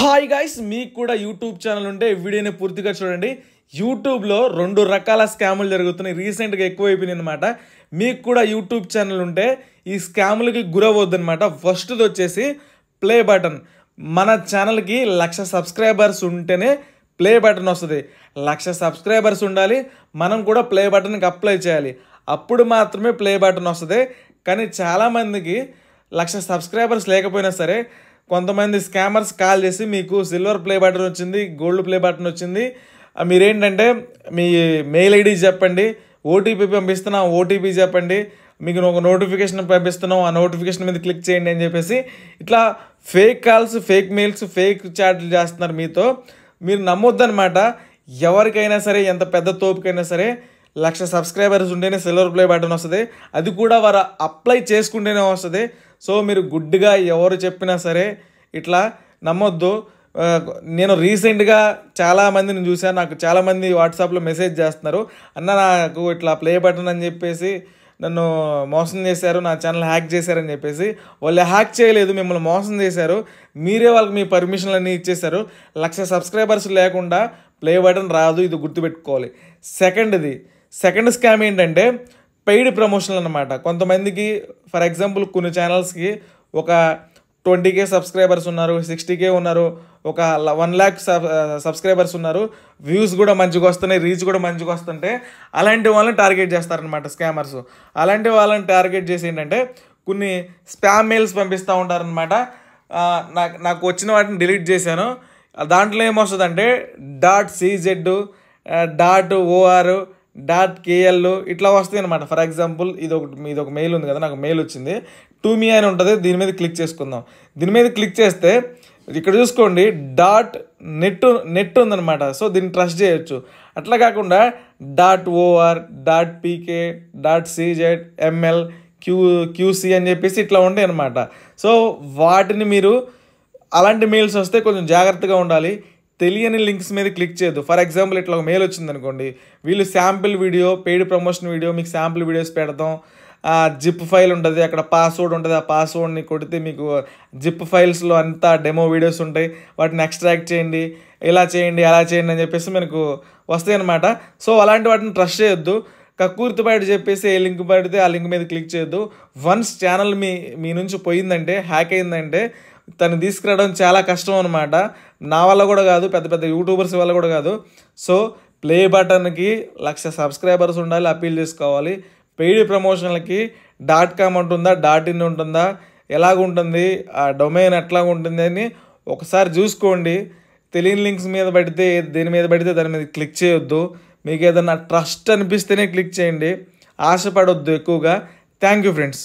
Hi guys, మీకు కూడా YouTube channel ఉంటే వీడియోని పూర్తిగా చూడండి. యూట్యూబ్లో 2 రకాల స్కాములు జరుగుతున్నాయి. రీసెంట్గా ఎక్కువైపోయినాయి అనమాట. మీకు కూడా యూట్యూబ్ ఛానల్ ఉంటే ఈ స్కాములకి గురవద్దు అనమాట. ఫస్ట్ది వచ్చేసి ప్లే బటన్. మన ఛానల్కి 1,00,000 సబ్స్క్రైబర్స్ ఉంటేనే ప్లే బటన్ వస్తుంది. 1,00,000 సబ్స్క్రైబర్స్ ఉండాలి, మనం కూడా ప్లే బటన్కి అప్లై చేయాలి, అప్పుడు మాత్రమే ప్లే బటన్ వస్తుంది. కానీ చాలామందికి 1,00,000 సబ్స్క్రైబర్స్ లేకపోయినా సరే కొంతమంది స్కామర్స్ కాల్ చేసి మీకు సిల్వర్ ప్లే బటన్ వచ్చింది, గోల్డ్ ప్లే బటన్ వచ్చింది, మీరేంటంటే మీ మెయిల్ ఐడి చెప్పండి, ఓటీపీ పంపిస్తున్నాం, ఓటీపీ చెప్పండి, మీకు ఒక నోటిఫికేషన్ పంపిస్తున్నాం, ఆ నోటిఫికేషన్ మీద క్లిక్ చేయండి అని చెప్పేసి ఇట్లా fake calls, fake mails, fake చాట్లు చేస్తున్నారు మీతో. మీరు నమ్మొద్దనమాట. ఎవరికైనా సరే, ఎంత పెద్ద తోపుకైనా సరే 1,00,000 సబ్స్క్రైబర్స్ ఉంటేనే సిల్వర్ ప్లే బటన్ వస్తుంది. అది కూడా వారు అప్లై చేసుకుంటేనే వస్తుంది. సో మీరు గుడ్డిగా ఎవరు చెప్పినా సరే ఇట్లా నమ్మొద్దు. నేను రీసెంట్గా చాలామందిని చూశాను. నాకు చాలామంది వాట్సాప్లో మెసేజ్ చేస్తున్నారు, అన్న నాకు ఇట్లా ప్లే బటన్ అని చెప్పేసి నన్ను మోసం చేశారు, నా ఛానల్ హ్యాక్ చేశారని చెప్పేసి. వాళ్ళు హ్యాక్ చేయలేదు, మిమ్మల్ని మోసం చేశారు. మీరే వాళ్ళకి మీ పర్మిషన్లు అన్నీ ఇచ్చేశారు. 1,00,000 సబ్స్క్రైబర్స్ లేకుండా ప్లే బటన్ రాదు, ఇది గుర్తుపెట్టుకోవాలి. సెకండ్ స్కామ్ ఏంటంటే పెయిడ్ ప్రమోషన్లు అనమాట. కొంతమందికి ఫర్ ఎగ్జాంపుల్ కొన్ని ఛానల్స్కి ఒక 20K సబ్స్క్రైబర్స్ ఉన్నారు, 60K ఉన్నారు, ఒక 1,00,000 సబ్స్క్రైబర్స్ ఉన్నారు, వ్యూస్ కూడా మంచిగా వస్తున్నాయి, రీచ్ కూడా మంచిగా వస్తుంటే అలాంటి వాళ్ళని టార్గెట్ చేస్తారనమాట స్కామర్స్. అలాంటి వాళ్ళని టార్గెట్ చేసి ఏంటంటే కొన్ని స్పామ్ మెయిల్స్ పంపిస్తూ ఉంటారనమాట. నాకు వచ్చిన వాటిని డిలీట్ చేశాను. దాంట్లో ఏమొస్తుందంటే .cz, .or, .kl ఇట్లా వస్తాయి అనమాట. ఫర్ ఎగ్జాంపుల్ ఇది ఒక మెయిల్ ఉంది కదా, నాకు మెయిల్ వచ్చింది, టు మీ అని ఉంటుంది. దీని మీద క్లిక్ చేసుకుందాం. దీని మీద క్లిక్ చేస్తే ఇక్కడ చూసుకోండి నెట్ ఉందనమాట. సో దీన్ని ట్రస్ట్ చేయొచ్చు. అట్లా కాకుండా .or, .pk, .cz, ml, QC అని చెప్పేసి ఇట్లా ఉంటాయి అనమాట. సో వాటిని మీరు అలాంటి మెయిల్స్ వస్తే కొంచెం జాగ్రత్తగా ఉండాలి. తెలియని లింక్స్ మీద క్లిక్ చేయొద్దు. ఫర్ ఎగ్జాంపుల్ ఇట్లా ఒక మెయిల్ వచ్చింది అనుకోండి, వీళ్ళు sample video, paid promotion video, మీకు శాంపిల్ వీడియోస్ పెడతాం, జిప్ ఫైల్ ఉంటుంది, అక్కడ పాస్వర్డ్ ఉంటుంది, ఆ పాస్వర్డ్ని కొడితే మీకు జిప్ ఫైల్స్లో అంతా డెమో వీడియోస్ ఉంటాయి, వాటిని ఎక్స్ట్రాక్ట్ చేయండి, ఇలా చేయండి, అలా చేయండి అని చెప్పేసి మనకు వస్తాయి అనమాట. సో అలాంటి వాటిని ట్రస్ట్ చేయొద్దు. కక్కుర్తి బయట చెప్పేసి ఏ లింక్ పడితే ఆ లింక్ మీద క్లిక్ చేయొద్దు. వన్స్ ఛానల్ మీ నుంచి పోయిందంటే, హ్యాక్ అయిందంటే తను తీసుకురావడం చాలా కష్టం అనమాట. నా వల్ల కూడా కాదు, పెద్ద పెద్ద యూట్యూబర్స్ వల్ల కూడా కాదు. సో ప్లే బటన్కి 1,00,000 సబ్స్క్రైబర్స్ ఉండాలి, అప్పీల్ చేసుకోవాలి. పెయిడ్ ప్రమోషన్లకి .com ఉంటుందా, .in ఉంటుందా, ఎలాగుంటుంది, ఆ డొమైన్ ఎట్లాగుంటుంది అని ఒకసారి చూసుకోండి. తెలియని లింక్స్ మీద పడితే, దేని మీద పడితే దాని మీద క్లిక్ చేయొద్దు. మీకు ఏదైనా ట్రస్ట్ అనిపిస్తేనే క్లిక్ చేయండి, ఆశపడొద్దు ఎక్కువగా. Thank you friends.